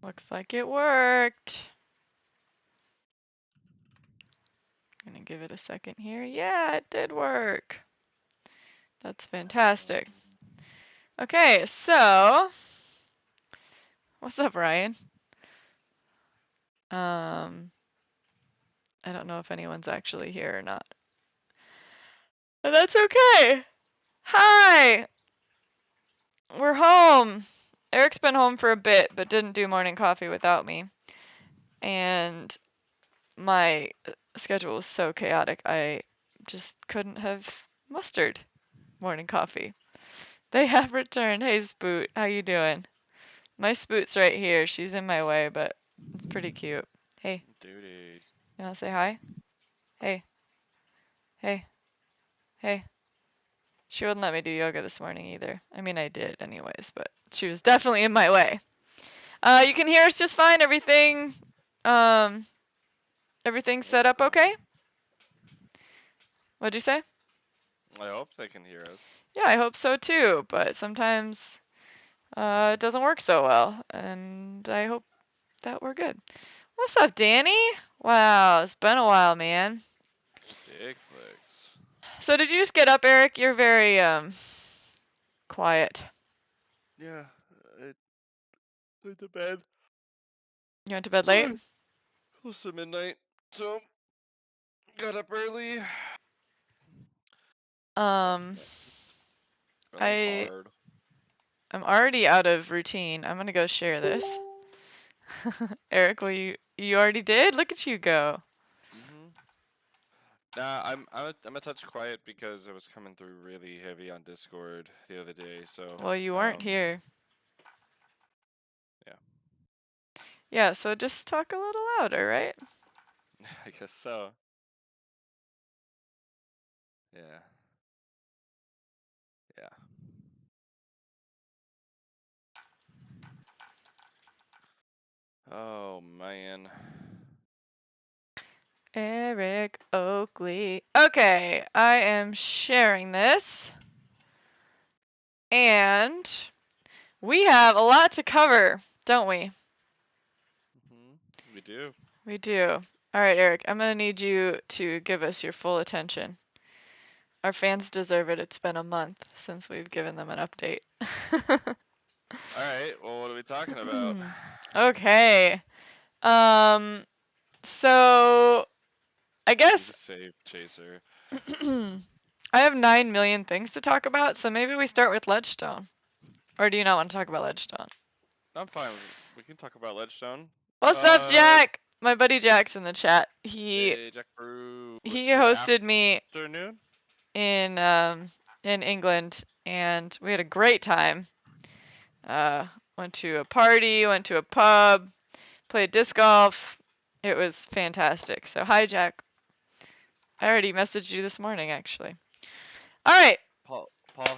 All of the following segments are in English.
Looks like it worked. I'm gonna give it a second here. Yeah, it did work. That's fantastic. Okay, so what's up, Ryan? I don't know if anyone's actually here or not. But that's okay. Hi! We're home. Eric's been home for a bit, but didn't do morning coffee without me. And my schedule was so chaotic, I just couldn't have mustered morning coffee. They have returned. Hey, Spoot, how you doing? My Spoot's right here. She's in my way, but it's pretty cute. Hey, Duties. you wanna say hi? Hey, hey, hey. She wouldn't let me do yoga this morning either. I mean, I did anyways, but she was definitely in my way. You can hear us just fine. Um, everything's set up okay? What'd you say? I hope they can hear us. Yeah, I hope so too, but sometimes it doesn't work so well, and I hope that we're good. What's up, Danny? Wow, it's been a while, man. Big flicks. So did you just get up, Eric? You're very quiet. Yeah, I went to bed You went to bed late? close to midnight, so got up early. Um, Feeling I'm hard. already out of routine. I'm gonna go share this. Eric, you already did? Look at you go. Nah, I'm a touch quiet because I was coming through really heavy on Discord the other day. So Well, you weren't here. yeah, Yeah, so just talk a little louder, right? I guess so. Yeah, yeah. Oh man. Eric Oakley. Okay, I am sharing this. And we have a lot to cover, don't we? We do. We do. All right, Eric, I'm going to need you to give us your full attention. Our fans deserve it. It's been a month since we've given them an update. All right. Well, what are we talking about? Okay. So I Need guess to save Chaser. I have 9 million things to talk about, so maybe we start with Ledgestone. Or do you not want to talk about Ledgestone? I'm fine. We can talk about Ledgestone. What's up, Jack? My buddy Jack's in the chat. Hey, Jack Brew. He Good hosted me afternoon. in England, and we had a great time. Went to a party, went to a pub, played disc golf. It was fantastic. So hi, Jack. I already messaged you this morning, actually. All right. Paul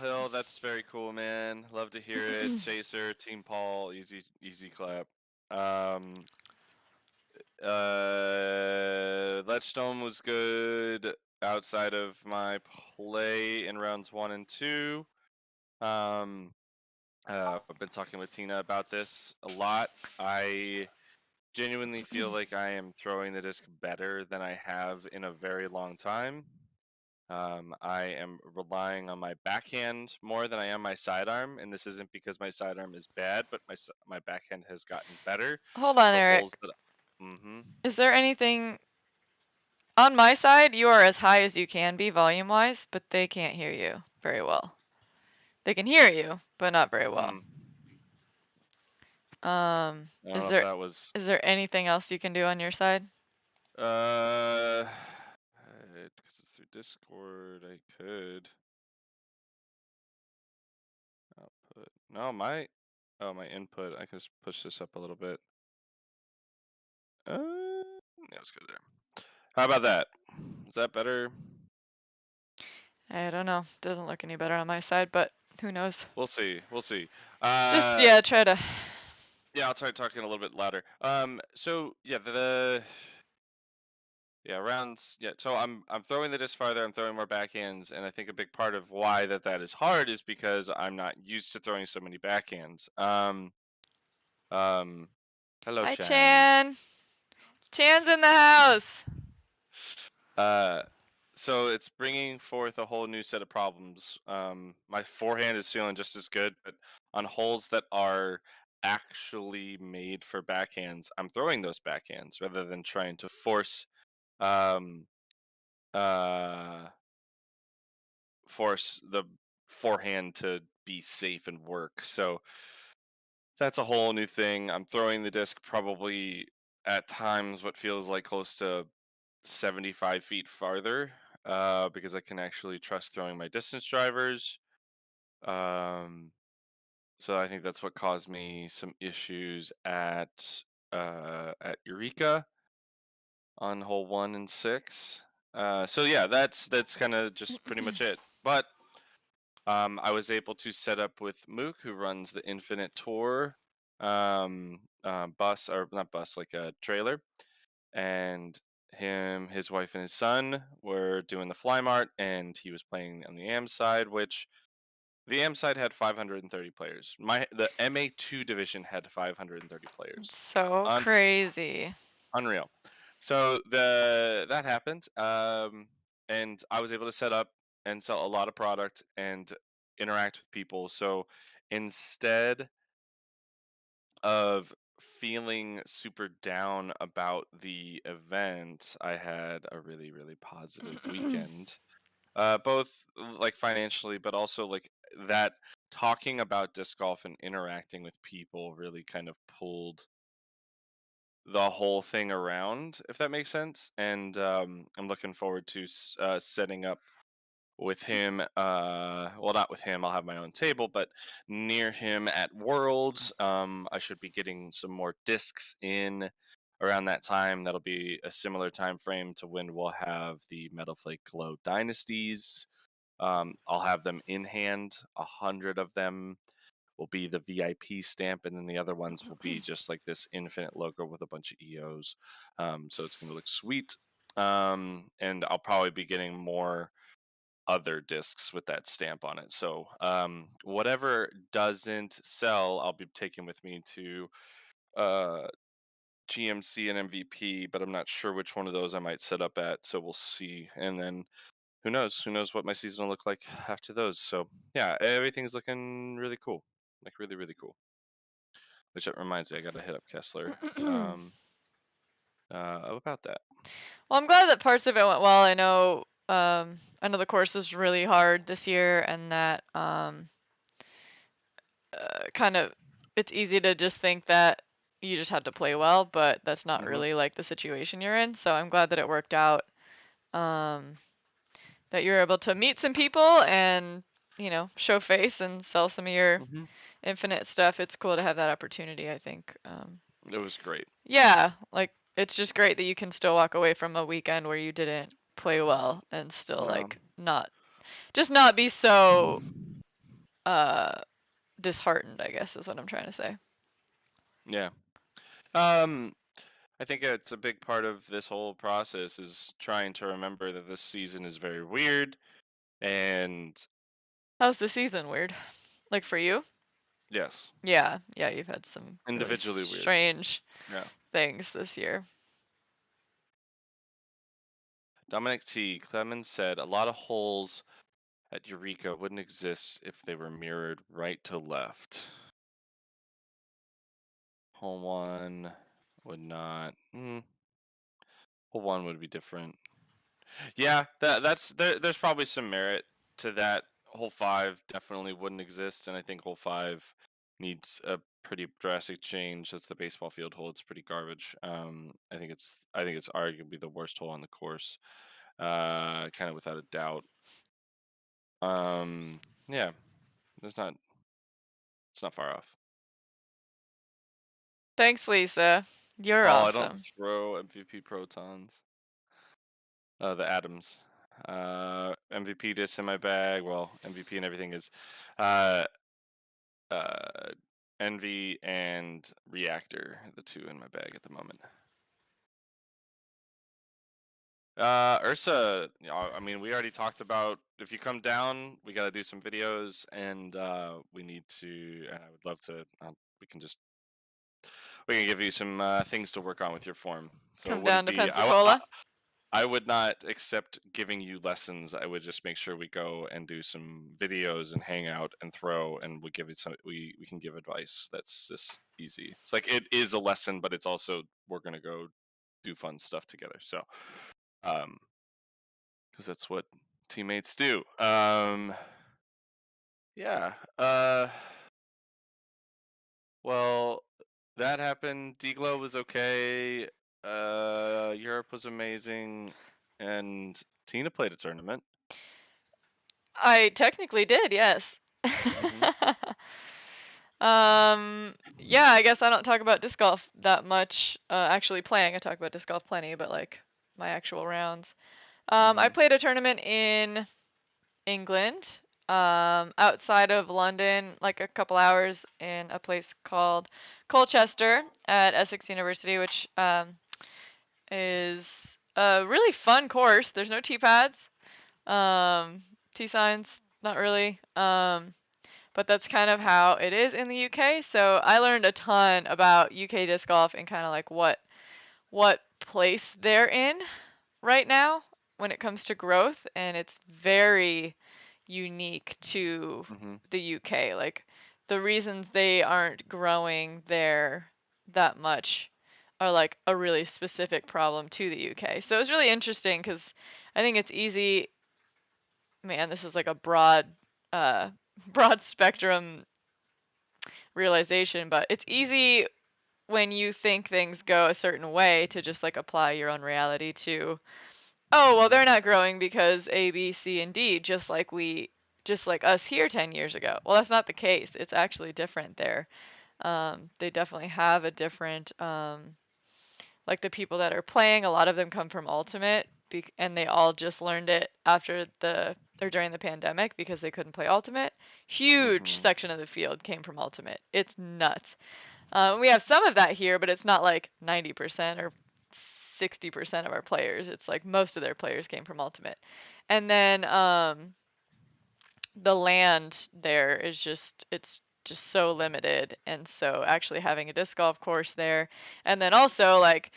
Hill, that's very cool, man. Love to hear it. Chaser, Team Paul, easy clap. Ledgestone was good outside of my play in rounds 1 and 2. I've been talking with Tina about this a lot. I genuinely feel like I am throwing the disc better than I have in a very long time. I am relying on my backhand more than I am my sidearm, and this isn't because my sidearm is bad, but my backhand has gotten better. Hold on, So holes Eric. that. Is there anything on my side? You are as high as you can be volume-wise, but they can't hear you very well. They can hear you, but not very well. I don't know if that was. Is there anything else you can do on your side? Because it's through Discord, I could output. No, my input. I can just push this up a little bit. Yeah, let's go there. How about that? Is that better? I don't know. Doesn't look any better on my side, but who knows? We'll see. We'll see. Just yeah, try to. Yeah, I'll try talking a little bit louder. So yeah, rounds. Yeah, so I'm throwing the disc farther. I'm throwing more backhands, and I think a big part of why that is hard is because I'm not used to throwing so many backhands. Hello, Hi, Chan. Chan. Chan's in the house. Uh, so it's bringing forth a whole new set of problems. My forehand is feeling just as good, but on holes that are actually made for backhands, I'm throwing those backhands rather than trying to um, uh, force the forehand to be safe and work. So that's a whole new thing. I'm throwing the disc probably at times what feels like close to 75 feet farther, because I can actually trust throwing my distance drivers. Um, so I think that's what caused me some issues at Eureka on hole 1 and 6. So yeah, that's kind of just pretty much it. But I was able to set up with Mook, who runs the Infinite Tour bus, or not bus, like a trailer, and his wife, and his son were doing the fly mart, and he was playing on the AM side, which the AM side had 530 players. The MA2 division had 530 players. So Un- crazy. Unreal. So that happened, and I was able to set up and sell a lot of product and interact with people. So instead of feeling super down about the event, I had a really, really positive weekend. Both like financially, but also like that talking about disc golf and interacting with people really kind of pulled the whole thing around, if that makes sense. And I'm looking forward to setting up with him, well, not with him, I'll have my own table, but near him at Worlds. I should be getting some more discs in around that time. That'll be a similar time frame to when we'll have the Metal Flake Glow Dynasties. I'll have them in hand. 100 of them will be the VIP stamp, and then the other ones will be just like this infinite logo with a bunch of EOs. So it's going to look sweet. And I'll probably be getting more other discs with that stamp on it. So whatever doesn't sell, I'll be taking with me to uh, GMC and MVP, but I'm not sure which one of those I might set up at. So we'll see. And then who knows? Who knows what my season will look like after those? So yeah, everything's looking really cool. Like really, really cool. Which that reminds me, I got to hit up Kessler Well, about that. I'm glad that parts of it went well. I know the course is really hard this year, and that kind of it's easy to just think that you just had to play well, but that's not Hmm. really like the situation you're in. So I'm glad that it worked out. Um, that you're able to meet some people and show face and sell some of your Hmm. infinite stuff. It's cool to have that opportunity, I think. It was great. Yeah, like it's just great that you can still walk away from a weekend where you didn't play well and still No. like not be so uh disheartened, I guess is what I'm trying to say. Yeah. Um, I think it's a big part of this whole process is trying to remember that this season is very weird, and How's the season weird? Like for you? yes, Yeah, yeah, you've had some really individually weird. strange Yeah. things this year. Dominic T. Clemens said a lot of holes at Eureka wouldn't exist if they were mirrored right to left. Hole one would not. Hole one would be different. Yeah, there's probably some merit to that. Hole five definitely wouldn't exist, and I think hole five needs a pretty drastic change. That's the baseball field hole. It's pretty garbage. I think it's arguably the worst hole on the course, kind of without a doubt. Yeah, it's not far off. Thanks, Lisa. You're Oh, I don't awesome. throw MVP protons. The atoms. MVP disc in my bag. Well, MVP and everything is uh, uh, Envy and Reactor, the two in my bag at the moment. Ursa, I mean, we already talked about if you come down, we got to do some videos, and we need to. And I would love to. We can just we can give you some things to work on with your form. So it Come wouldn't down to be Pensacola. I would not accept giving you lessons. I would just make sure we go and do some videos and hang out and throw, and we give it some. We can give advice. That's just easy. It's like it is a lesson, but it's also we're gonna go do fun stuff together. So, because that's what teammates do. Yeah. Well, that happened. D-Glow was okay. Europe was amazing, and Tina played a tournament. I technically did, yes. Hmm. Yeah, I guess I don't talk about disc golf that much. Actually playing, I talk about disc golf plenty, but like my actual rounds. I Hmm. played a tournament in England, outside of London, like a couple hours in a place called Colchester at Essex University, which is a really fun course. There's no tee pads, um, tee signs, not really. But that's kind of how it is in the UK. So I learned a ton about UK disc golf and kind of like what place they're in right now when it comes to growth, and it's very unique to Hmm. the UK. Like the reasons they aren't growing there that much are like a really specific problem to the UK. So it's really interesting because I think it's easy. Man, this is like a uh, broad spectrum realization, but it's easy when you think things go a certain way to just like apply your own reality to, oh, well, Hmm. they're not growing because A, B, C, and D, just like us here 10 years ago. Well, that's not the case. It's actually different there. They definitely have a different, like the people that are playing, a lot of them come from Ultimate, and they all just learned it after or during the pandemic because they couldn't play Ultimate. Huge Hmm. section of the field came from Ultimate. It's nuts. We have some of that here, but it's not like 90% or 60% of our players. It's like most of their players came from Ultimate. And then the land there is it's just so limited. And so actually having a disc golf course there, and then also like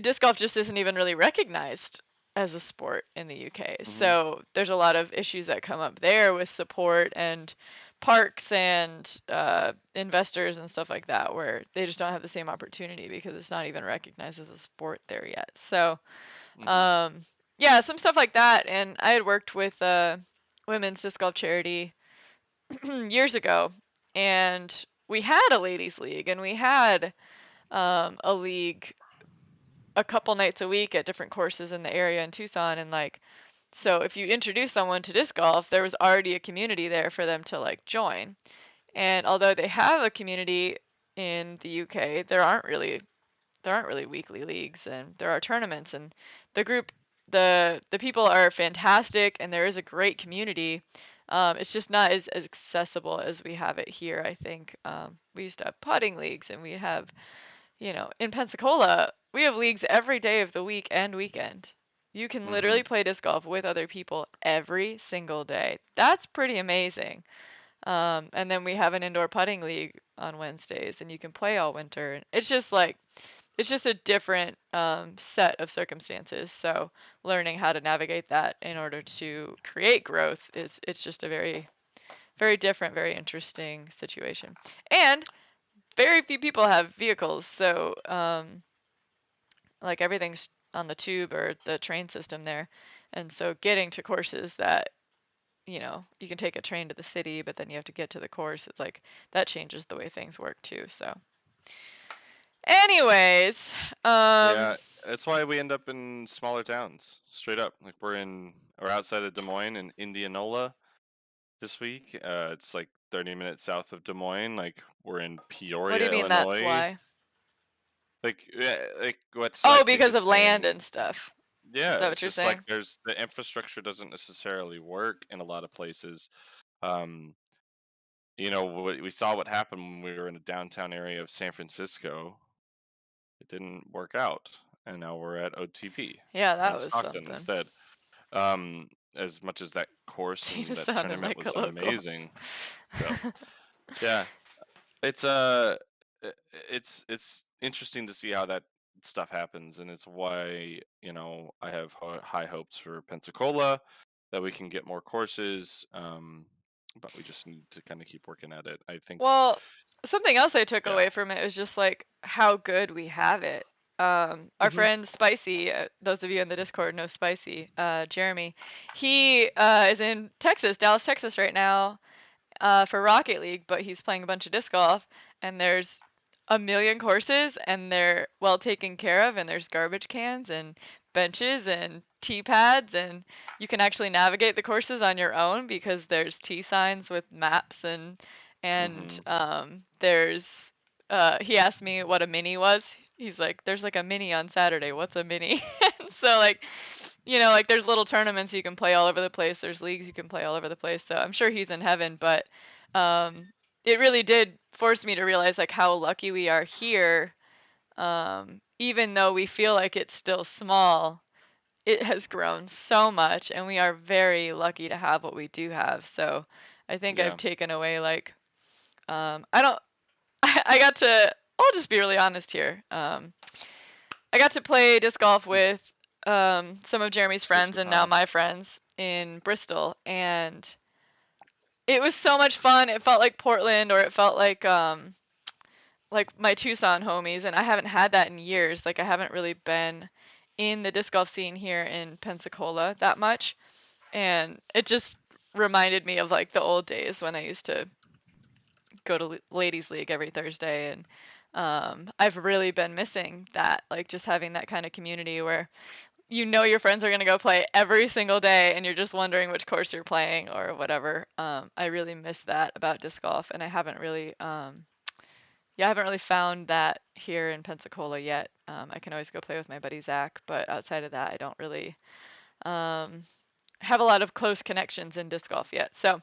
disc golf just isn't even really recognized as a sport in the UK. Hmm. So there's a lot of issues that come up there with support and parks and investors and stuff like that, where they just don't have the same opportunity because it's not even recognized as a sport there yet. So Hmm. um, yeah, some stuff like that. And I had worked with a women's disc golf charity years ago, and we had a ladies league, and we had a league a couple nights a week at different courses in the area in Tucson, and like so if you introduce someone to disc golf, there was already a community there for them to like join. And although they have a community in the UK, there aren't really weekly leagues, and there are tournaments, and the group the people are fantastic, and there is a great community. It's just not as accessible as we have it here, I think. We used to have putting leagues, and we have, in Pensacola, we have leagues every day of the week and weekend. You can Hmm. literally play disc golf with other people every single day. That's pretty amazing. And then we have an indoor putting league on Wednesdays, and you can play all winter. It's just a different set of circumstances. So learning how to navigate that in order to create growth it's just a very, very different, very interesting situation. And very few people have vehicles, so like everything's on the tube or the train system there. And so getting to courses that, you can take a train to the city, but then you have to get to the course. It's like that changes the way things work too. So, anyways, Yeah, that's why we end up in smaller towns. Straight up, like we're outside of Des Moines in Indianola this week. It's like 30 minutes south of Des Moines. Like we're in what do you Peoria, mean that's Illinois. why? Like, yeah, like what's Oh, like to because just of land saying, and stuff. Is yeah, that what it's you're just like saying? there's the infrastructure doesn't necessarily work in a lot of places. Um, we saw what happened when we were in the downtown area of San Francisco. It didn't work out, and now we're at OTP. Yeah, We're that in was Stockton something. instead. As much as that course Tina and that sounded tournament like was a local. amazing. So yeah, it's it's interesting to see how that stuff happens, and it's why I have high hopes for Pensacola that we can get more courses. But we just need to kind of keep working at it. I think, Well, something else I took yeah. away from it was just like how good we have it. Our Hmm. friend Spicy, those of you in the Discord know Spicy, Jeremy. He is in Texas, Dallas, Texas right now, for Rocket League, but he's playing a bunch of disc golf, and there's a million courses, and they're well taken care of, and there's garbage cans and benches and tee pads, and you can actually navigate the courses on your own because there's tee signs with maps and Hmm. there's he asked me what a mini was. He's like, there's like a mini on Saturday. What's a mini? So like, like there's little tournaments you can play all over the place. There's leagues you can play all over the place. So I'm sure he's in heaven, but um, it really did force me to realize like how lucky we are here. Even though we feel like it's still small, it has grown so much, and we are very lucky to have what we do have. So I think I've Yeah. taken away like I don't. I got to. I'll just be really honest here. I got to play disc golf with some of Jeremy's friends Switch and now my times. friends in Bristol, and it was so much fun. It felt like Portland, or it felt like my Tucson homies, and I haven't had that in years. Like I haven't really been in the disc golf scene here in Pensacola that much, and it just reminded me of like the old days when I used to go to ladies league every Thursday, and I've really been missing that, like just having that kind of community where your friends are going to go play every single day and you're just wondering which course you're playing or whatever. I really miss that about disc golf, and I haven't really yeah, I haven't really found that here in Pensacola yet. I can always go play with my buddy Zach, but outside of that, I don't really um, have a lot of close connections in disc golf yet. So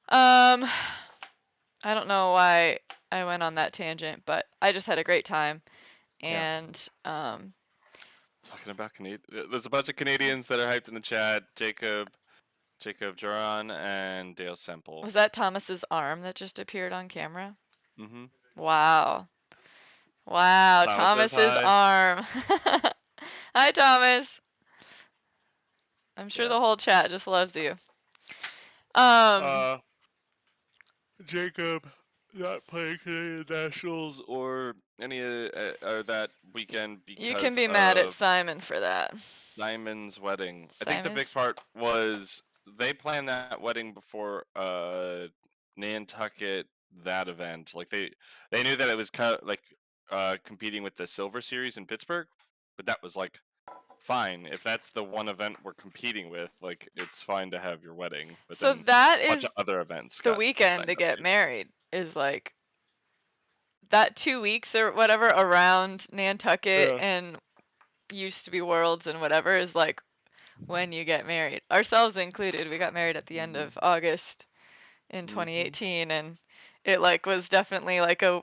um, I don't know why I went on that tangent, but I just had a great time. Yeah. And Talking about Canadian, there's a bunch of Canadians that are hyped in the chat. Jacob Joran, and Dale Semple. was that Thomas's arm that just appeared on camera? Hmm. Wow. Wow, Thomas says Thomas's hi. arm. Hi, Thomas. I'm sure Yeah. the whole chat just loves you. Um, Uh, Jacob not playing Canadian Nationals or any that weekend you can because be mad at of Simon for that. Simon's wedding. I think the Simon's? big part was they planned that wedding before Nantucket that event. Like they knew that it was kind of like competing with the Silver Series in Pittsburgh, but that was like fine if that's the one event we're competing with. Like it's fine to have your wedding, but So then that a bunch is of other events the got weekend signed to up get too. married, is like that 2 weeks or whatever around Nantucket Yeah. and used to be Worlds and whatever is like when you get married. Ourselves included. We got married at the end Mhm. of August in Mhm. 2018, and it like was definitely like a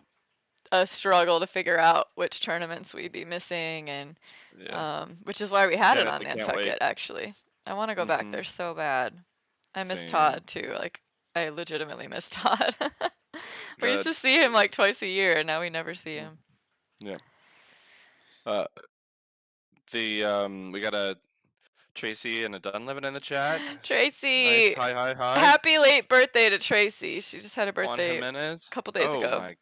struggle to figure out which tournaments we'd be missing, and Yeah. which is why we had it on I can't wait. Nantucket actually. I want to go back there Mhm. so bad. I miss Same. Todd too. Like I legitimately miss Todd. We used Good. to see him like twice a year, and now we never see Mm. him. Yeah. Uh, we got a Tracy and a Dunlevin in the chat. Nice. Tracy, Hi, hi, hi. happy late birthday to Tracy. She just had a Juan birthday a Jimenez. couple days Oh ago. my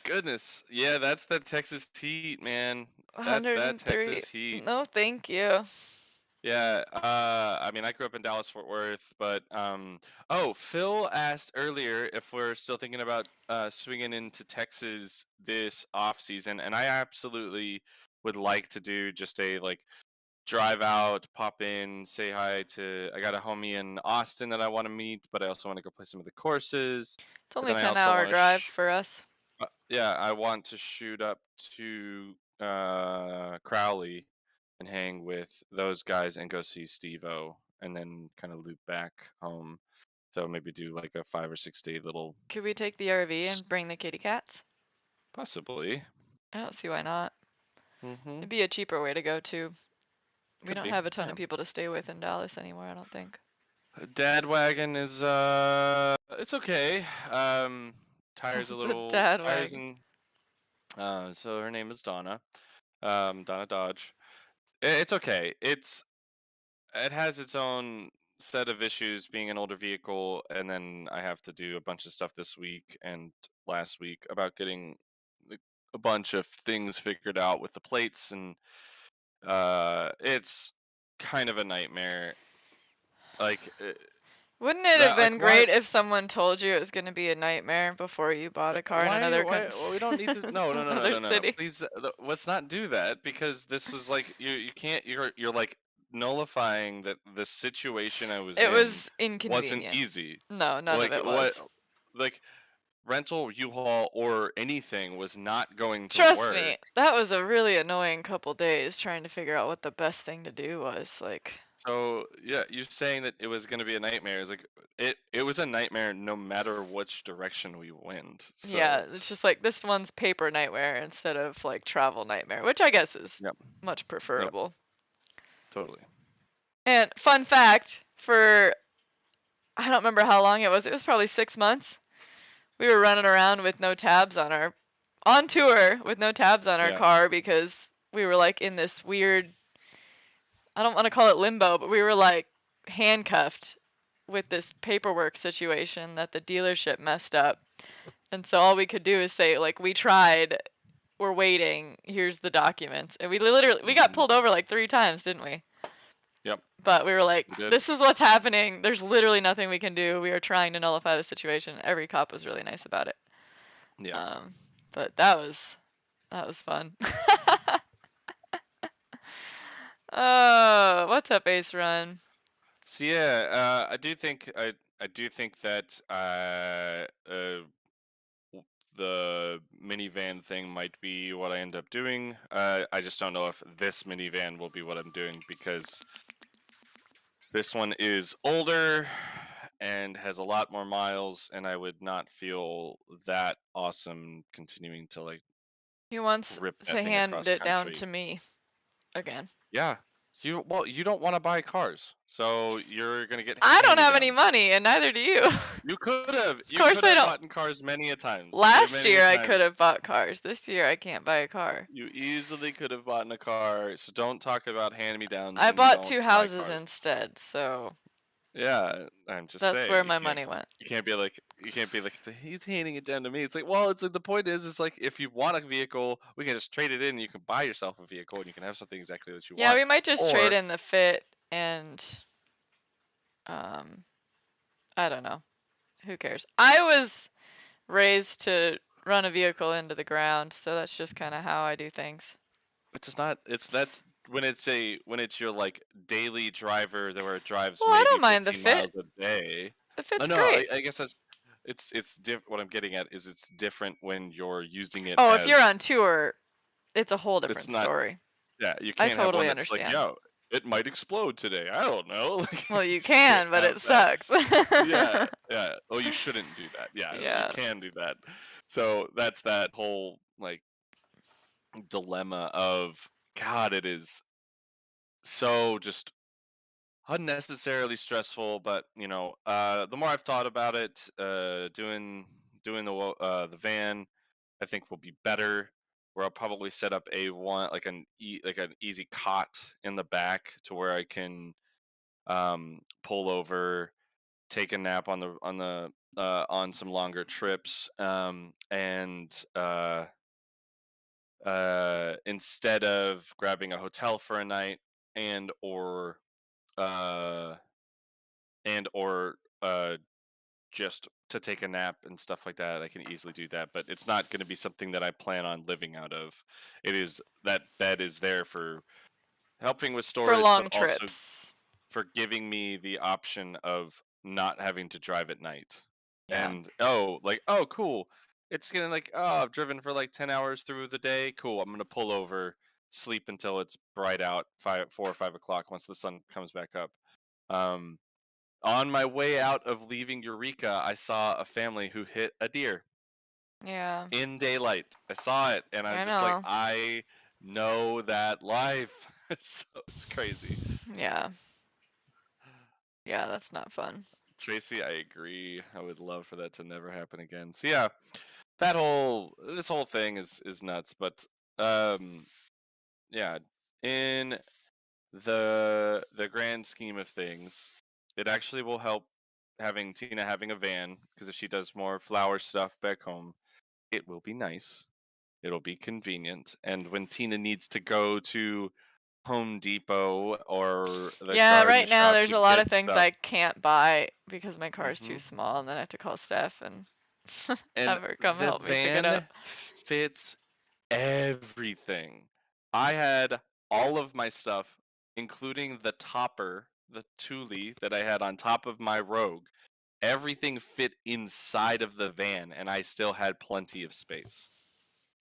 goodness. Yeah, that's the Texas Heat, man. That's that 103. Texas Heat. No, thank you. Yeah, I mean, I grew up in Dallas Fort Worth, but oh, Phil asked earlier if we're still thinking about swinging into Texas this off season, and I absolutely would like to do just a like drive out, pop in, say hi to. I got a homie in Austin that I want to meet, but I also want to go play some of the courses. It's But only then I 10 also hour want to drive for us. yeah, I want to shoot up to Crowley and hang with those guys and go see Steve-O and then kind of loop back home. So maybe do like a 5 or 6 day little Could we take the RV and bring the kitty cats? possibly. I don't see why not. Mm-hmm. It'd be a cheaper way to go too. We Could don't be. have a ton Yeah. of people to stay with in Dallas anymore, I don't think. Dad wagon is it's okay. Tires a The little dad tires wagon. and So her name is Donna. Donna Dodge. It's okay. It has its own set of issues being an older vehicle, and then I have to do a bunch of stuff this week and last week about getting like, a bunch of things figured out with the plates, and it's kind of a nightmare. Like Wouldn't it have that, like been why great if someone told you it was going to be a nightmare before you bought a car in another Well, we don't need to. No, no, no, no, another no, no, no. city? Please, let's not do that because this is like you can't. You're like nullifying that the situation I was It in was wasn't inconvenient. easy. No, none of Like it what? was. Like rental U-Haul or anything was not going to Trust work. me, that was a really annoying couple days trying to figure out what the best thing to do was. Like, So yeah, you're saying that it was going to be a nightmare. It's like it was a nightmare no matter which direction we went. yeah, So it's just like this one's paper nightmare instead of like travel nightmare, which I guess is yep, much yep, preferable. totally. And fun fact, for I don't remember how long it was. It was probably 6 months. We were running around with no tabs on tour with no tabs on our Yeah. car because we were like in this weird, I don't want to call it limbo, but we were like handcuffed with this paperwork situation that the dealership messed up. And so all we could do is say like we tried, we're waiting, here's the documents. And we got Hmm. pulled over like 3 times, didn't we? Yep. But we were like, We did. this is what's happening. There's literally nothing we can do. We are trying to nullify the situation. Every cop was really nice about it. Yeah. Um, but that was fun. Oh, what's up, Ace Run? So yeah, I do think that the minivan thing might be what I end up doing. I just don't know if this minivan will be what I'm doing because this one is older and has a lot more miles, and I would not feel that awesome continuing to like He wants rip that to thing hand across it down country. to me again. Yeah. You don't want to buy cars, so you're gonna get I don't have any hand-me-downs. money, and neither do you. Of You course could I have don't. bought in cars many a times. Last Many a year I could times. have bought cars. This year I can't buy a car. You easily could have bought in a car. So don't talk about hand-me-downs I when you bought don't 2 buy houses cars. instead, so Yeah, I'm just that's saying where my money went. you can't be like he's handing it down to me. It's like, well, it's like the point is like if you want a vehicle, we can just trade it in and you can buy yourself a vehicle and you can have something exactly that you Yeah, want. we might just trade Or in the fit and um I don't know. Who cares? I was raised to run a vehicle into the ground, so that's just kind of how I do things. it's just not it's that's when it's your like daily driver that where it drives Well, I maybe don't mind the 15 fit. miles a day. The Oh fit's no, great. I guess that's what I'm getting at is it's different when you're using it Oh, if you're as on tour, it's a whole it's different not story. yeah, you I can't have one totally that's like, understand. yo, it might explode today. I don't know. Like Well, you you just can't can, but have it that. sucks. Yeah, yeah. Oh, you shouldn't do that. Yeah, you Yeah. can do that. So that's that whole like dilemma of God, it is so just unnecessarily stressful, but the more I've thought about it, doing the van, I think will be better. Where I'll probably set up a one like an easy cot in the back to where I can pull over, take a nap on some longer trips, and instead of grabbing a hotel for a night and or uh and or just to take a nap and stuff like that. I can easily do that, but it's not going to be something that I plan on living out of. It is that bed is there for helping with For storage, but long also trips. for giving me the option of not having to drive at night. Yeah. And oh cool. It's gonna like, oh, I've driven for like 10 hours through the day. Cool. I'm gonna pull over, sleep until it's bright out, 4 or 5 o'clock once the sun comes back up. Um, on my way out of leaving Eureka, I saw a family who hit a deer Yeah. in daylight. I saw it, and I'm I just like, know. I know that life. So it's crazy. Yeah. Yeah, that's not fun. Tracy, I agree. I would love for that to never happen again. So yeah, this whole thing is nuts. But um, yeah, in the grand scheme of things, it actually will help having Tina having a van, because if she does more flower stuff back home, it will be nice. It'll be convenient. And when Tina needs to go to Home Depot or the Yeah, garden right now shop there's to a lot get of things stuff, I can't buy because my car is too hmm small, and then I have to call Steph and and have her come the help me pick it up. van fits everything. I had all of my stuff, including the topper, the Thule that I had on top of my Rogue. Everything fit inside of the van, and I still had plenty of space.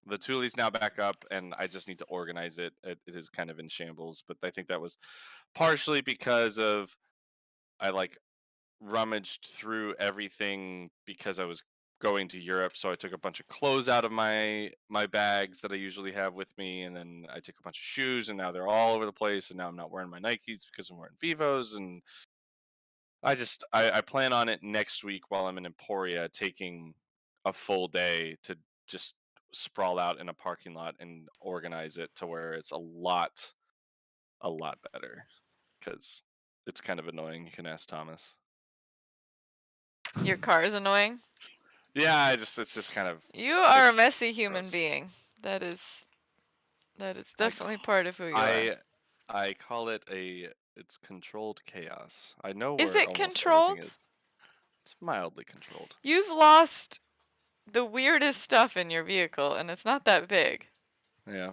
The Thule's now back up, and I just need to organize it. It is kind of in shambles, but I think that was partially because of I like rummaged through everything because I was going to Europe, so I took a bunch of clothes out of my bags that I usually have with me, and then I took a bunch of shoes, and now they're all over the place, and now I'm not wearing my Nikes because I'm wearing Vivos, and I plan on it next week while I'm in Emporia, taking a full day to just sprawl out in a parking lot and organize it to where it's a lot better, because it's kind of annoying. You can ask Thomas. Your car is annoying. Yeah, it's just kind of You are a it's messy human gross. being. That is I definitely part of who you are. I I call it it's controlled chaos. I know Is where it almost everything controlled? is. It's mildly controlled. You've lost the weirdest stuff in your vehicle, and it's not that big. Yeah.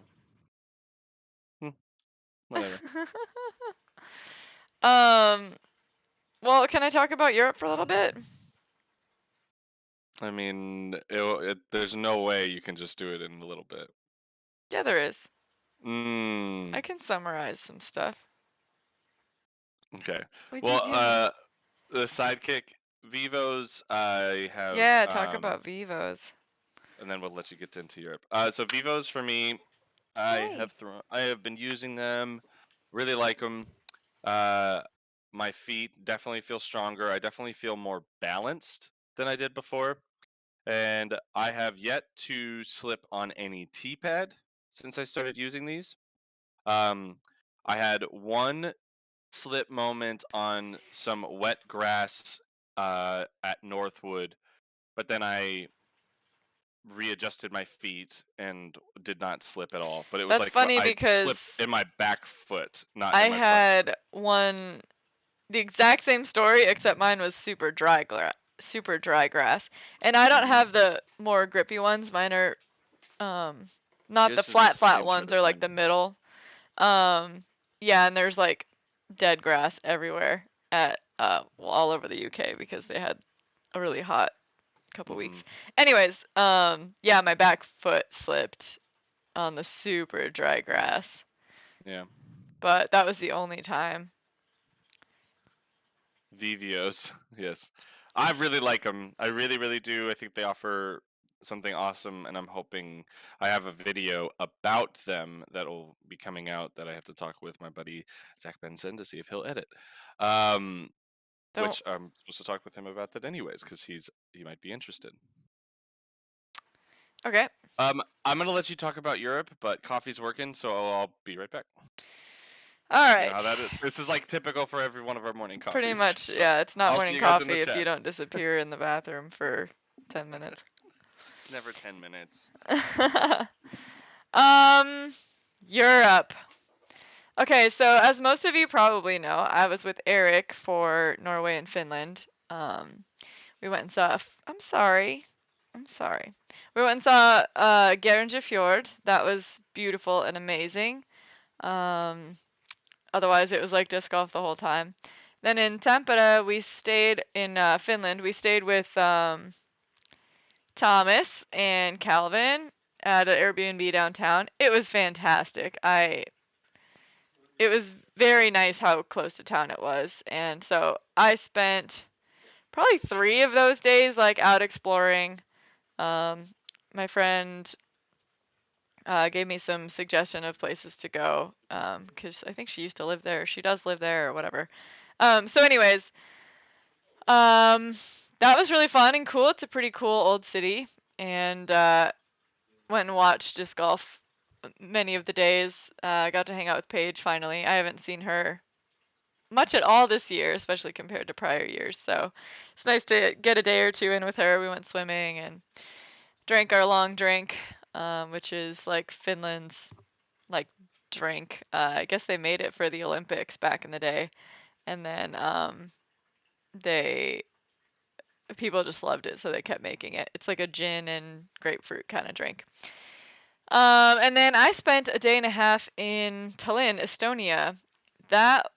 Hmm, whatever. um, well, can I talk about Europe for a little bit? I mean, there's no way you can just do it in a little bit. Yeah, there is. Mm, I can summarize some stuff. okay. What Well, did you? the sidekick Vivos I have, Yeah, talk about Vivos. and then we'll let you get into Europe. So Vivos for me, Hi. I have been using them, really like them. Uh, my feet definitely feel stronger. I definitely feel more balanced than I did before, and I have yet to slip on any T pad since I started using these. Um, I had one slip moment on some wet grass at Northwood, but then I readjusted my feet and did not slip at all. But it was That's like funny I slipped because in my back foot, not I in my front foot. had the exact same story, except mine was super dry grass. And I don't Mm-hmm. have the more grippy ones. Mine are um not the Yours is just a flat clean ones, shredded or like pine. the middle. Um yeah, and there's like dead grass everywhere at all over the UK because they had a really hot couple Mm-hmm. weeks. Anyways, yeah, my back foot slipped on the super dry grass, Yeah. but that was the only time. VVOs. Yes. I really like them. I really, really do. I think they offer something awesome, and I'm hoping I have a video about them that will be coming out that I have to talk with my buddy Zach Benson to see if he'll edit. Um, Don't. which I'm supposed to talk with him about that anyways, because he might be interested. Okay. I'm gonna let you talk about Europe, but coffee's working, so I'll be right back. All You know how right. that is? This is like typical for every one of our morning Pretty coffees. much, So yeah, it's not I'll see morning you guys in the coffee if you chat. don't disappear in the bathroom for 10 minutes. Never 10 minutes. um, Europe. Okay, so as most of you probably know, I was with Eric for Norway and Finland. We went and saw. I'm sorry. I'm sorry. We went and saw Geringe Fjord. That was beautiful and amazing. Um, Otherwise, it was like disc golf the whole time. Then in Tampere, we stayed in Finland. We stayed with Thomas and Calvin at an Airbnb downtown. It was fantastic. It was very nice how close to town it was. And so I spent probably 3 of those days like out exploring. Um, my friend gave me some suggestion of places to go because I think she used to live there. She does live there or whatever. So anyways, um, that was really fun and cool. It's a pretty cool old city, and went and watched disc golf many of the days. I got to hang out with Paige finally. I haven't seen her much at all this year, especially compared to prior years. So it's nice to get a day or two in with her. We went swimming and drank our long drink, which is like Finland's like drink. I guess they made it for the Olympics back in the day, and then they people just loved it, so they kept making it. It's like a gin and grapefruit kind of drink. And then I spent a day and a half in Tallinn, Estonia. That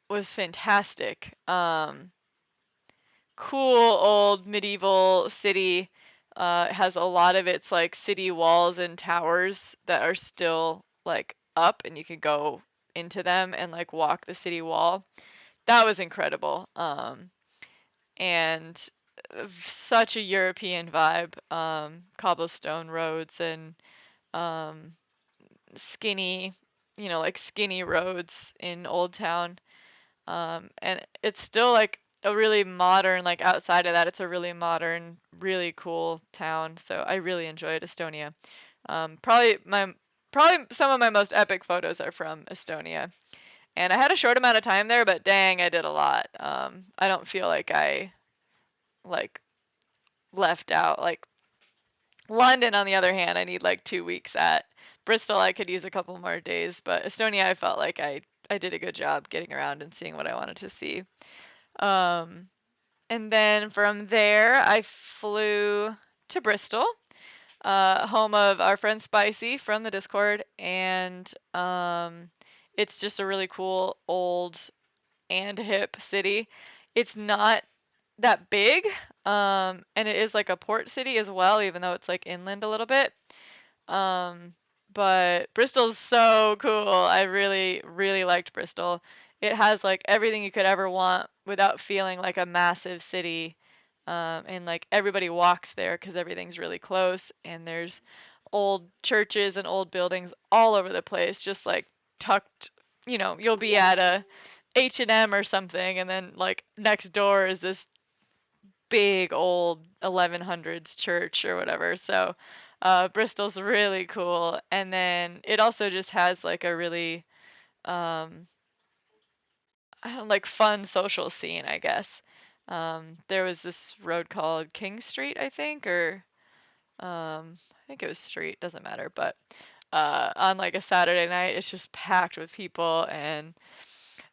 was fantastic. Cool old medieval city. It has a lot of its like city walls and towers that are still like up, and you can go into them and like walk the city wall. That was incredible. And such a European vibe. Cobblestone roads and um, skinny, like skinny roads in Old Town. And it's still like a really modern, like outside of that, it's a really modern, really cool town. So I really enjoyed Estonia. Probably some of my most epic photos are from Estonia. And I had a short amount of time there, but dang, I did a lot. I don't feel like I like left out. Like London, on the other hand, I need like 2 weeks at. Bristol, I could use a couple more days, but Estonia, I felt like I did a good job getting around and seeing what I wanted to see. Um, and then from there, I flew to Bristol, home of our friend Spicy from the Discord, and it's just a really cool old and hip city. It's not that big, and it is like a port city as well, even though it's like inland a little bit. Um, but Bristol's so cool. I really, really liked Bristol. It has like everything you could ever want without feeling like a massive city. And like everybody walks there because everything's really close, and there's old churches and old buildings all over the place, just like tucked. You'll be at a H&M or something, and then like next door is this big old 1100s church or whatever. So Bristol's really cool. And then it also just has like a really um, I don't like fun social scene, I guess. There was this road called King Street, I think, or I think it was Street, doesn't matter. But on like a Saturday night, it's just packed with people, and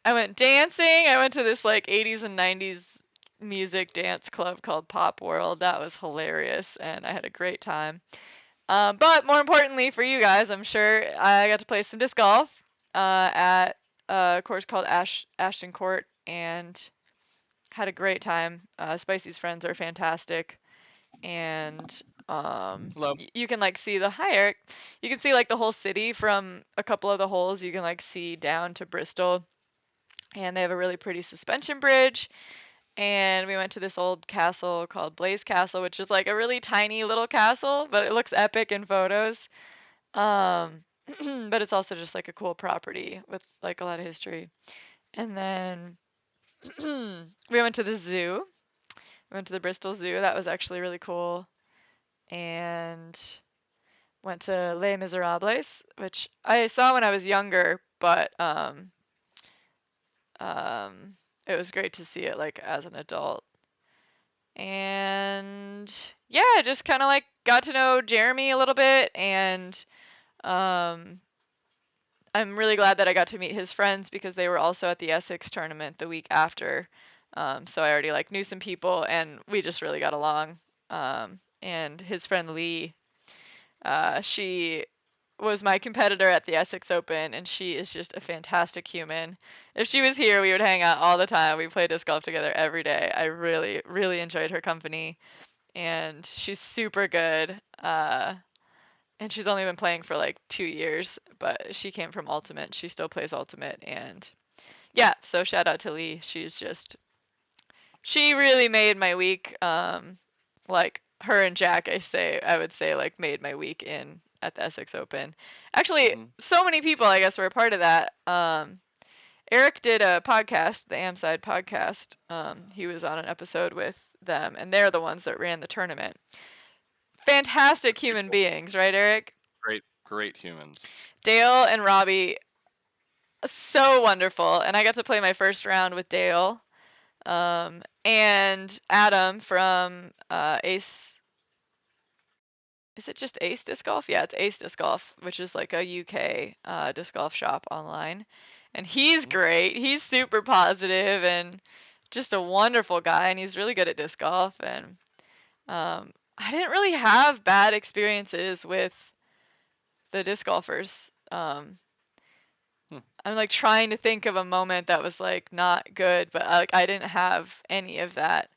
I went dancing. I went to this like 80s and 90s music dance club called Pop World. That was hilarious, and I had a great time. But more importantly for you guys, I'm sure I got to play some disc golf at a course called Ashton Court, and had a great time. Spicy's friends are fantastic, and Hello. you can like see the hi Eric. You can see like the whole city from a couple of the holes. You can like see down to Bristol, and they have a really pretty suspension bridge. And we went to this old castle called Blaze Castle, which is like a really tiny little castle, but it looks epic in photos. Um, but it's also just like a cool property with like a lot of history. And then we went to the zoo. We went to the Bristol Zoo. That was actually really cool. And went to Les Miserables, which I saw when I was younger, but um, it was great to see it like as an adult. And yeah, just kind of like got to know Jeremy a little bit, and um, I'm really glad that I got to meet his friends because they were also at the Essex tournament the week after. So I already like knew some people, and we just really got along. And his friend Lee, she was my competitor at the Essex Open, and she is just a fantastic human. If she was here, we would hang out all the time. We play disc golf together every day. I really, really enjoyed her company, and she's super good. And she's only been playing for like 2 years, but she came from Ultimate. She still plays Ultimate, and yeah. So shout out to Lee. She really made my week. Like her and Jack, I would say like made my week in at the Essex Open. Actually, Hmm. so many people I guess were a part of that. Eric did a podcast, the Amside podcast. He was on an episode with them, and they're the ones that ran the tournament. fantastic human People. beings, right, Eric? Great humans. Dale and Robbie, so wonderful. And I got to play my first round with Dale. And Adam from Ace. Is it just Ace Disc Golf? Yeah, it's Ace Disc Golf, which is like a UK disc golf shop online. And he's Mhm. great. He's super positive and just a wonderful guy. And he's really good at disc golf. And I didn't really have bad experiences with the disc golfers. Hmm. I'm like trying to think of a moment that was like not good, but I didn't have any of that.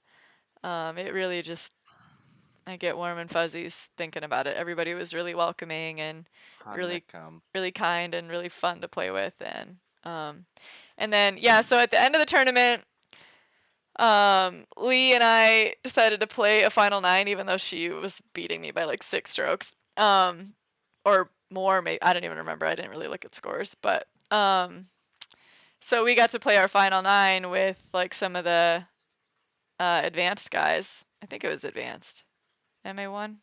It really just I get warm and fuzzies thinking about it. Everybody was really welcoming and really Honeycomb. really kind and really fun to play with and then yeah, so at the end of the tournament, Lee and I decided to play a final nine even though she was beating me by like 6 strokes. Or more, maybe I don't even remember. I didn't really look at scores, but so we got to play our final nine with like some of the advanced guys. I think it was advanced. MA1?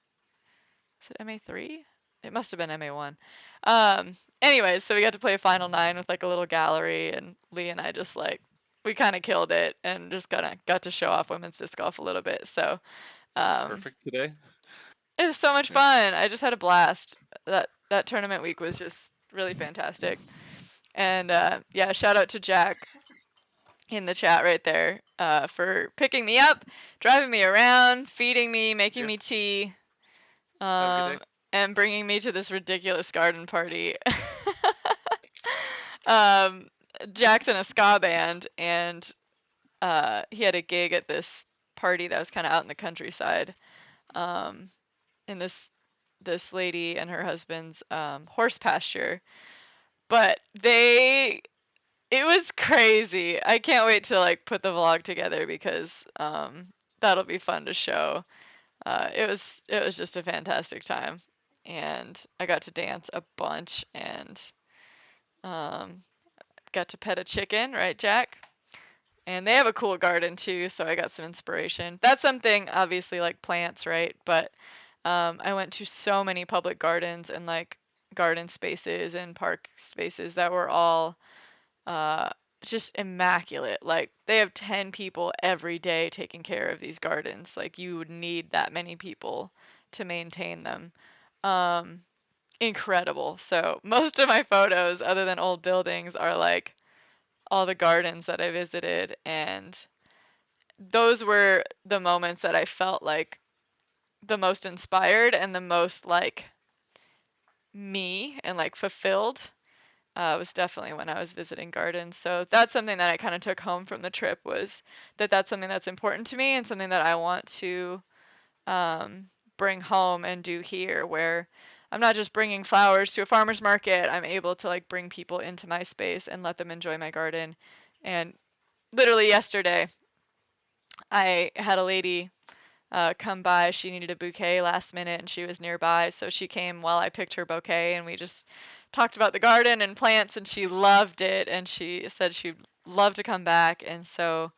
Is it MA3? It must have been MA1. Anyways, so we got to play a final nine with like a little gallery, and Lee and I just like we kind of killed it and just kind of got to show off women's disc golf a little bit. So um, Perfect today. it was so much Yeah. fun. I just had a blast. That tournament week was just really fantastic. And yeah, shout out to Jack in the chat right there for picking me up, driving me around, feeding me, making Yeah. me tea, Have a good day. and bringing me to this ridiculous garden party. um, Jack's in a ska band, and he had a gig at this party that was kind of out in the countryside. In this lady and her husband's horse pasture, but it was crazy. I can't wait to like put the vlog together because that'll be fun to show. It was just a fantastic time, and I got to dance a bunch and um, got to pet a chicken, right, Jack? And they have a cool garden too, so I got some inspiration. That's something obviously like plants, right? But I went to so many public gardens and like garden spaces and park spaces that were all uh, just immaculate. Like they have 10 people every day taking care of these gardens. Like you would need that many people to maintain them. Um, Incredible. So most of my photos, other than old buildings, are like all the gardens that I visited, and those were the moments that I felt like the most inspired and the most like me and like fulfilled. Was definitely when I was visiting gardens. So that's something that I kind of took home from the trip was that that's something that's important to me and something that I want to um, bring home and do here, where I'm not just bringing flowers to a farmer's market. I'm able to like bring people into my space and let them enjoy my garden. And literally yesterday, I had a lady come by. She needed a bouquet last minute and she was nearby. So she came while I picked her bouquet and we just talked about the garden and plants and she loved it and she said she'd love to come back. And so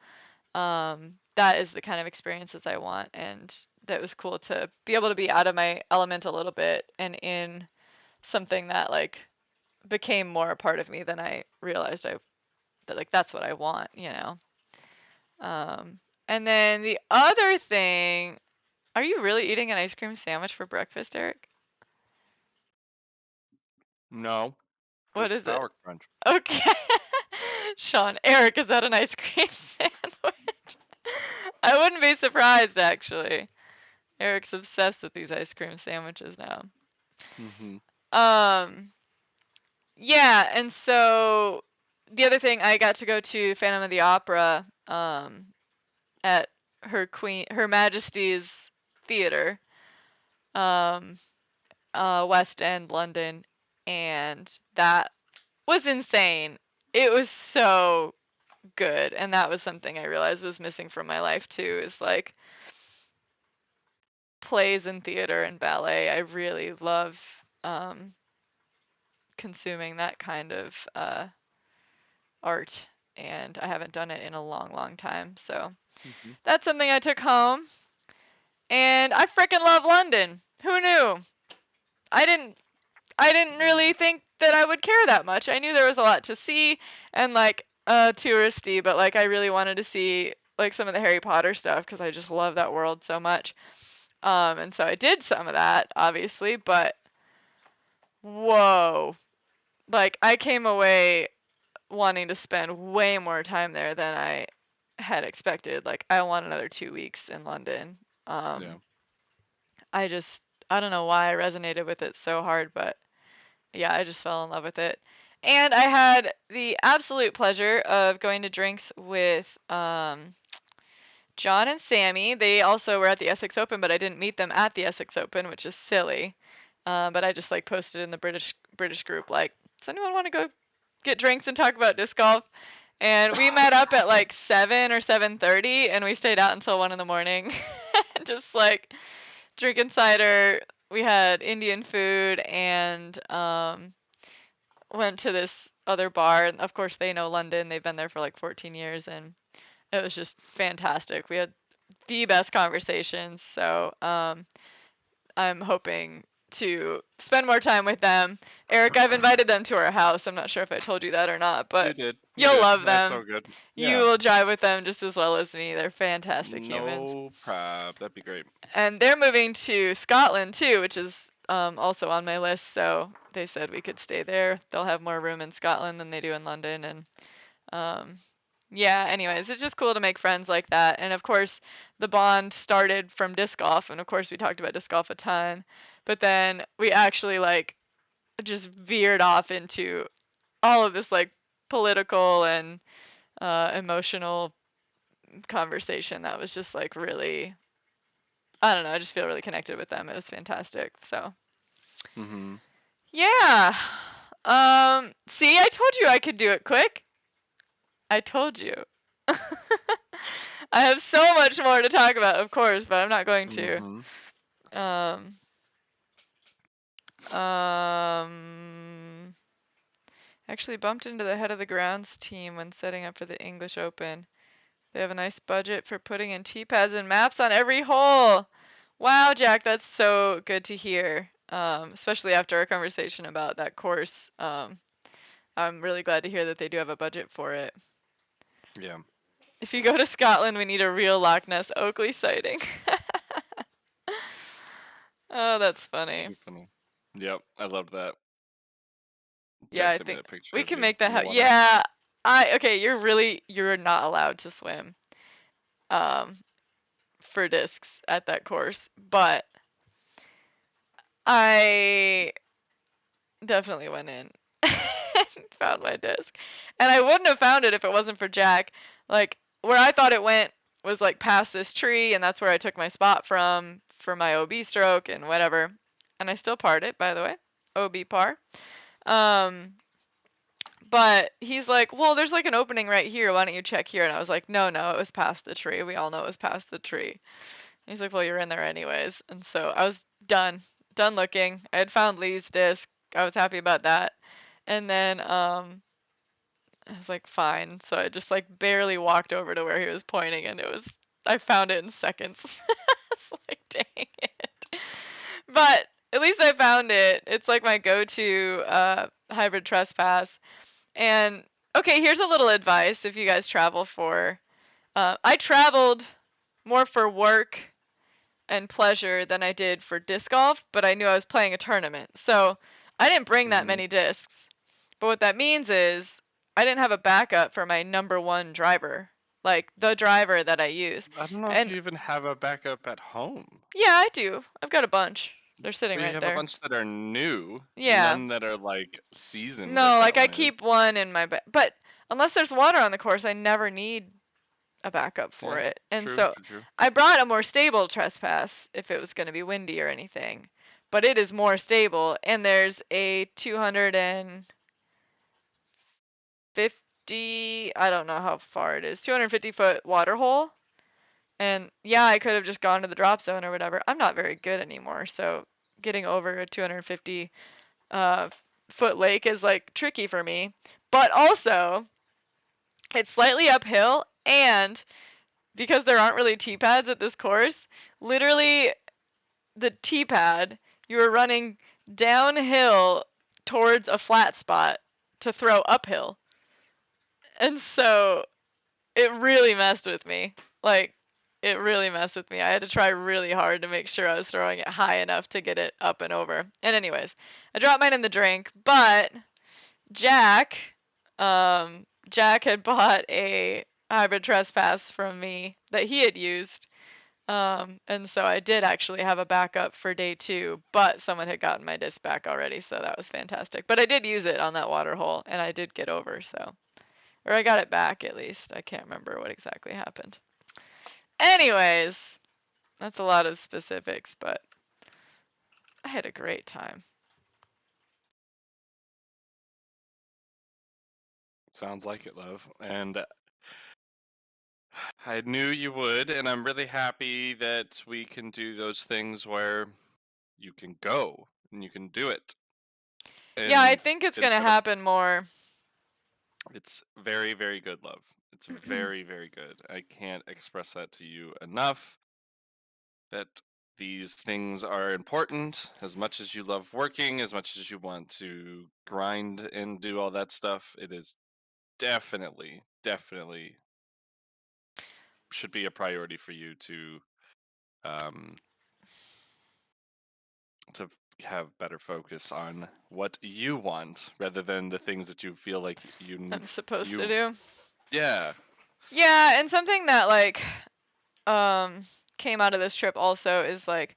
that is the kind of experiences I want. And that was cool to be able to be out of my element a little bit and in something that like became more a part of me than I realized that like that's what I want, you know. Um, and then the other thing, are you really eating an ice cream sandwich for breakfast, Eric? No. What Just is it? Power Crunch. Okay. Sean, Eric, is that an ice cream sandwich? I wouldn't be surprised actually. Eric's obsessed with these ice cream sandwiches now. Mm-hmm. Um, yeah, and so the other thing I got to go to Phantom of the Opera at Her Majesty's Theater, um, West End, London, and that was insane. It was so good, and that was something I realized was missing from my life too. Is like plays and theater and ballet. I really love um, consuming that kind of art, and I haven't done it in a long, long time. So Mm-hmm. that's something I took home, and I freaking love London. Who knew? I didn't really think that I would care that much. I knew there was a lot to see and like touristy, but like I really wanted to see like some of the Harry Potter stuff because I just love that world so much. And so I did some of that, obviously, but whoa. Like I came away wanting to spend way more time there than I had expected. Like I want another 2 weeks in London. Yeah. Um, I just I don't know why I resonated with it so hard, but yeah, I just fell in love with it. And I had the absolute pleasure of going to drinks with John and Sammy. They also were at the Essex Open, but I didn't meet them at the Essex Open, which is silly. But I just like posted in the British group like, does anyone want to go get drinks and talk about disc golf? And we met up at like 7 or 7:30, and we stayed out until 1 in the morning, just like drinking cider. We had Indian food and went to this other bar. And of course, they know London. They've been there for like 14 years, and it was just fantastic. We had the best conversations. So I'm hoping to spend more time with them. Eric, I've invited them to our house. I'm not sure if I told you that or not, You but did. You you'll did. love That's all them. good. You Yeah. will jive with them just as well as me. They're fantastic humans. No prob. That'd be great. And they're moving to Scotland too, which is also on my list. So they said we could stay there. They'll have more room in Scotland than they do in London. And um, yeah, anyways, it's just cool to make friends like that. And of course, the bond started from disc golf. And of course, we talked about disc golf a ton. But then we actually like just veered off into all of this like political and emotional conversation that was just like really, I don't know, I just feel really connected with them. It was fantastic. So Mm-hmm. yeah. See, I told you I could do it quick. I told you. I have so much more to talk about, of course, but I'm not going to. Mm-hmm. Um, um, actually bumped into the head of the grounds team when setting up for the English Open. They have a nice budget for putting in tee pads and maps on every hole. Wow, Jack, that's so good to hear. Especially after our conversation about that course. I'm really glad to hear that they do have a budget for it. Yeah. If you go to Scotland, we need a real Loch Ness Oakley sighting. Oh, that's funny. Too funny. Yep. I love that. Yeah, Jack I sent me think that picture we of can you make that in the happen. water. Yeah, okay, you're not allowed to swim um for discs at that course, but I definitely went in and found my disc. And I wouldn't have found it if it wasn't for Jack. Like where I thought it went was like past this tree, and that's where I took my spot from for my OB stroke and whatever. And I still parred it, by the way. OB par. Um but he's like, "Well, there's like an opening right here. Why don't you check here?" And I was like, "No, no, it was past the tree. We all know it was past the tree." He's like, "Well, you're in there anyways." And so I was done looking. I had found Lee's disc. I was happy about that. And then I was like, "Fine." So I just like barely walked over to where he was pointing, and I found it in seconds. It's like, dang it. But at least I found it. It's like my go-to hybrid trespass. And okay, here's a little advice if you guys travel for. I traveled more for work and pleasure than I did for disc golf, but I knew I was playing a tournament. So I didn't bring that Mm-hmm. many discs. But what that means is I didn't have a backup for my number one driver, like the driver that I use. I don't know if And you even have a backup at home. yeah, I do. I've got a bunch. They're sitting We right have a there. bunch that are new, Yeah. none that are like seasoned No, like that like I one is. keep one in my but unless there's water on the course, I never need a backup for Yeah, it. And true, so true, true. I brought a more stable trespass if it was going to be windy or anything. But it is more stable, and there's a 250, I don't know how far it is, 250-foot water hole. And yeah, I could have just gone to the drop zone or whatever. I'm not very good anymore, so getting over a 250 foot lake is like tricky for me. But also, it's slightly uphill, and because there aren't really tee pads at this course, literally the tee pad, you were running downhill towards a flat spot to throw uphill. And so it really messed with me. Like, it really messed with me. I had to try really hard to make sure I was throwing it high enough to get it up and over. And anyways, I dropped mine in the drink, but Jack, Jack had bought a hybrid trespass from me that he had used. And so I did actually have a backup for day 2, but someone had gotten my disc back already, so that was fantastic. But I did use it on that water hole, and I did get over, so. Or I got it back at least. I can't remember what exactly happened. Anyways, that's a lot of specifics, but I had a great time. Sounds like it, love. And I knew you would, and I'm really happy that we can do those things where you can go and you can do it. Yeah, I And think it's gonna instead of, happen more. it's very, very good, love. It's very, very good. I can't express that to you enough. That these things are important as much as you love working, as much as you want to grind and do all that stuff. It is definitely, definitely should be a priority for you um to have better focus on what you want rather than the things that you feel like I'm supposed to you do. yeah. Yeah, and something that like came out of this trip also is like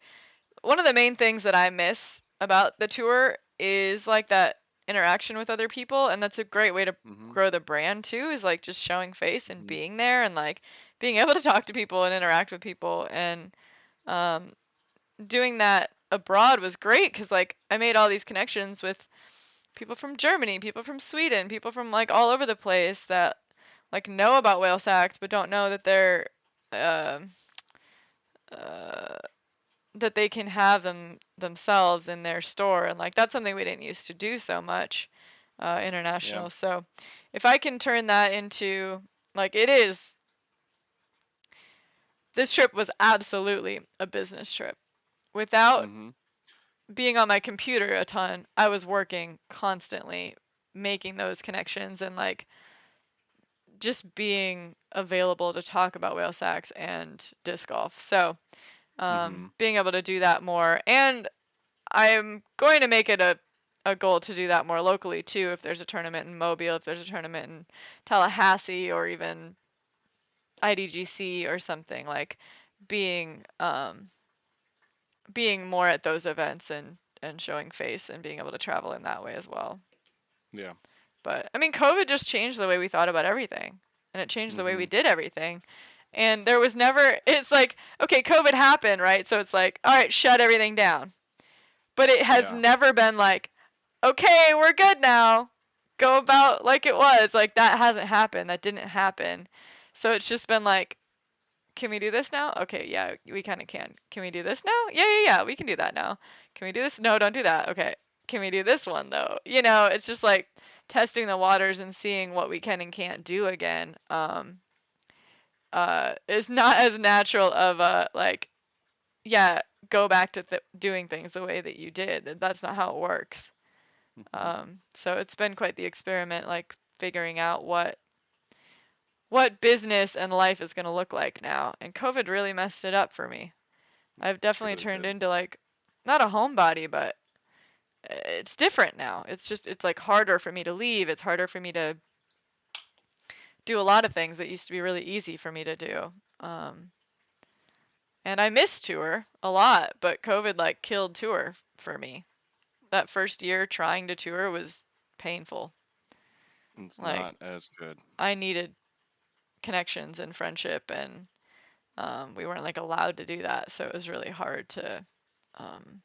one of the main things that I miss about the tour is like that interaction with other people, and that's a great way to Mhm. grow the brand too, is like just showing face and Mhm. being there and like being able to talk to people and interact with people, and um doing that abroad was great cuz like I made all these connections with people from Germany, people from Sweden, people from like all over the place that like know about whale sacks but don't know that they're um uh, that they can have them themselves in their store, and like that's something we didn't used to do so much Yeah. international. So if I can turn that into like it is, this trip was absolutely a business trip. Without Mhm. being on my computer a ton, I was working constantly making those connections and like just being available to talk about whale sacks and disc golf. So Mhm. being able to do that more, and I'm going to make it a goal to do that more locally too. If there's a tournament in Mobile, if there's a tournament in Tallahassee, or even IDGC or something, like being being more at those events and showing face and being able to travel in that way as well. Yeah. But I mean, COVID just changed the way we thought about everything, and it changed the way we Mhm. did everything. And there was never, it's like, okay, COVID happened, right? So it's like, all right, shut everything down. But it has Yeah. never been like, okay, we're good now. Go about like it was. Like that hasn't happened. That didn't happen. So it's just been like, can we do this now? Okay, yeah, we kind of can. Can we do this now? Yeah, yeah, yeah, we can do that now. Can we do this? No, don't do that. Okay. Can we do this one though? You know, it's just like testing the waters and seeing what we can and can't do again. Is not as natural of a like, yeah, go back to doing things the way that you did. That's not how it works. Mhm. So it's been quite the experiment, like figuring out what business and life is going to look like now. And COVID really messed it up for me. I've definitely Truly turned did. into like not a homebody, but it's different now. It's just it's like harder for me to leave. It's harder for me to do a lot of things that used to be really easy for me to do. Um, and I miss tour a lot, but COVID like killed tour for me. That first year trying to tour was painful. It's Like not as good. I needed connections and friendship, and we weren't like allowed to do that, so it was really hard to um,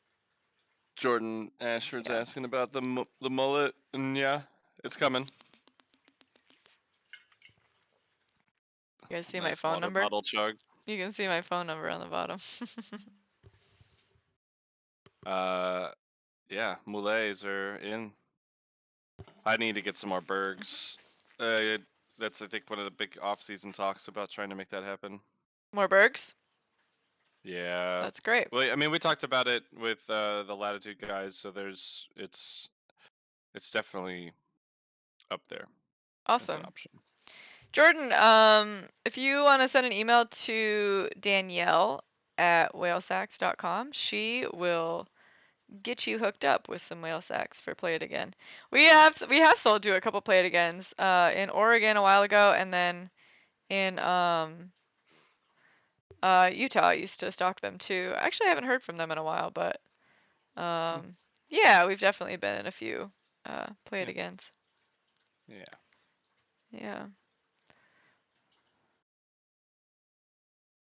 Jordan Ashford's yeah. asking about the mullet, and yeah, it's coming. You guys see my Nice phone water number? bottle chug. You can see my phone number on the bottom. Uh, yeah, moulets are in. I need to get some more bergs. That's I think one of the big off-season talks about trying to make that happen. More bergs? Yeah. That's great. Well, I mean, we talked about it with the Latitude guys, so it's definitely up there as an Awesome. option. Jordan, if you want to send an email to Danielle at whalesax.com, she will get you hooked up with some whale sax for Play It Again. We have sold to a couple Play It Agains in Oregon a while ago, and then in Utah. I used to stock them too. Actually, I haven't heard from them in a while, but yeah, we've definitely been in a few Play It Yeah. Agains. Yeah. Yeah.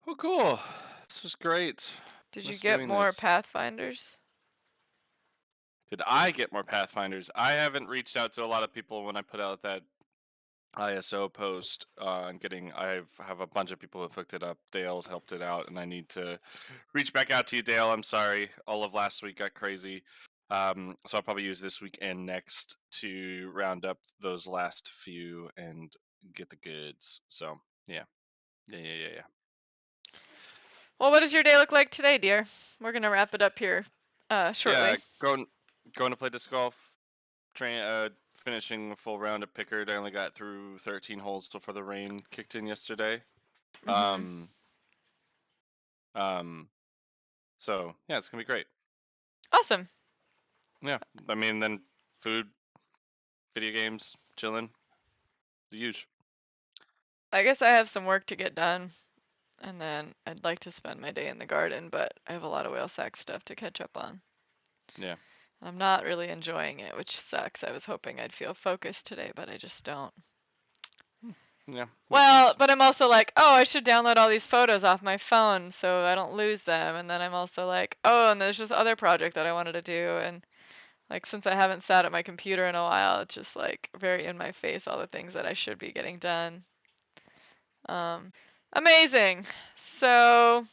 Oh, cool. This was great. Did you Miss get doing more this. Pathfinders? Did I get more Pathfinders? I haven't reached out to a lot of people when I put out that ISO post on getting. I have a bunch of people who've hooked it up. Dale's helped it out, and I need to reach back out to you, Dale. I'm sorry. All of last week got crazy. So I'll probably use this week and next to round up those last few and get the goods. So yeah. Yeah. Well, what does your day look like today, dear? We're gonna wrap it up here Yeah, shortly. going to play disc golf. Finishing a full round at Pickard. I only got through 13 holes before the rain kicked in yesterday. Mhm. Um, so yeah, it's gonna be great. Awesome. Yeah, I mean, then food, video games, chilling, the usual. I guess I have some work to get done, and then I'd like to spend my day in the garden, but I have a lot of whale sack stuff to catch up on. Yeah. I'm not really enjoying it, which sucks. I was hoping I'd feel focused today, but I just don't. Yeah. Makes Well, sense. but I'm also like, oh, I should download all these photos off my phone so I don't lose them. And then I'm also like, oh, and there's this other project that I wanted to do. And like, since I haven't sat at my computer in a while, it's just like very in my face, all the things that I should be getting done. Amazing. So,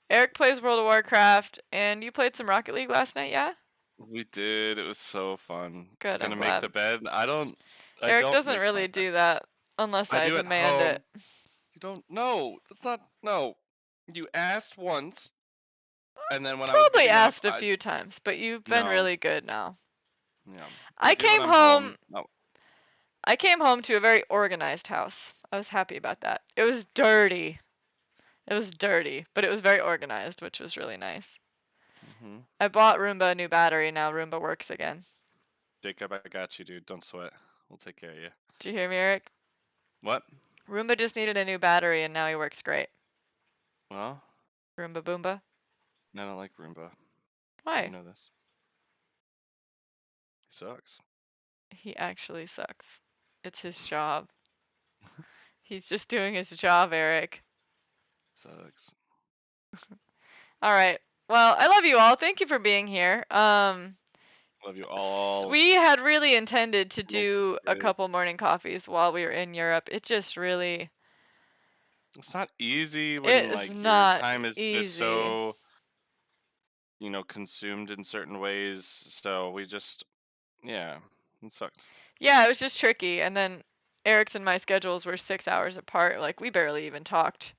Eric plays World of Warcraft, and you played some Rocket League last night, yeah? We did. It was so fun. Good, I'm Gonna make glad. the bed. I Eric don't doesn't make my really bed. do that unless I I do at demand it. home. You don't. No, that's not. No. You asked once, and then when I was Probably getting up, asked a few times, but you've been no. really good now. Yeah. I I do when came I'm home. home No. I came home to a very organized house. I was happy about that. It was dirty. It was dirty, but it was very organized, which was really nice. Mm-hmm. I bought Roomba a new battery, now Roomba works again. Jacob, I got you, dude. Don't sweat. We'll take care of you. Do you hear me, Eric? What? Roomba just needed a new battery and now he works great. Well, Roomba Boomba? I don't like Roomba. You Why? know this. He sucks. He actually sucks. It's his job. He's just doing his job, Eric. Sucks. All right. Well, I love you all. Thank you for being here. Love you all. We had really intended to Well, do a good. couple morning coffees while we were in Europe. It just really It's not easy when It's like your not time is just easy. so, consumed in certain ways. So we just, yeah, it sucked. Yeah, it was just tricky. And then Eric's and my schedules were 6 hours apart. Like, we barely even talked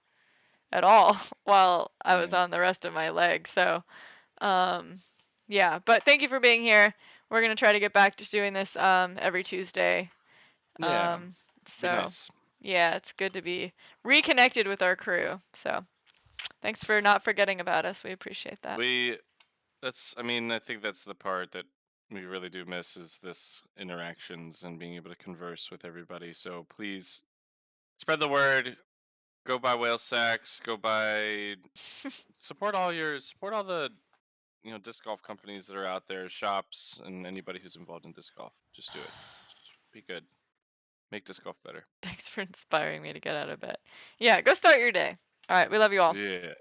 at all while I was Yeah. on the rest of my leg. So, um, yeah. But thank you for being here. We're gonna try to get back to doing this every Tuesday. Yeah. Um, Be so nice. yeah, it's good to be reconnected with our crew. So thanks for not forgetting about us. We appreciate that. I mean, I think that's the part that we really do miss is this interactions and being able to converse with everybody. So please spread the word. Go buy whale sacks. Go buy support all the disc golf companies that are out there, shops, and anybody who's involved in disc golf. Just do it. Just be good. Make disc golf better. Thanks for inspiring me to get out of bed. Yeah, go start your day. All right, we love you all. Yeah.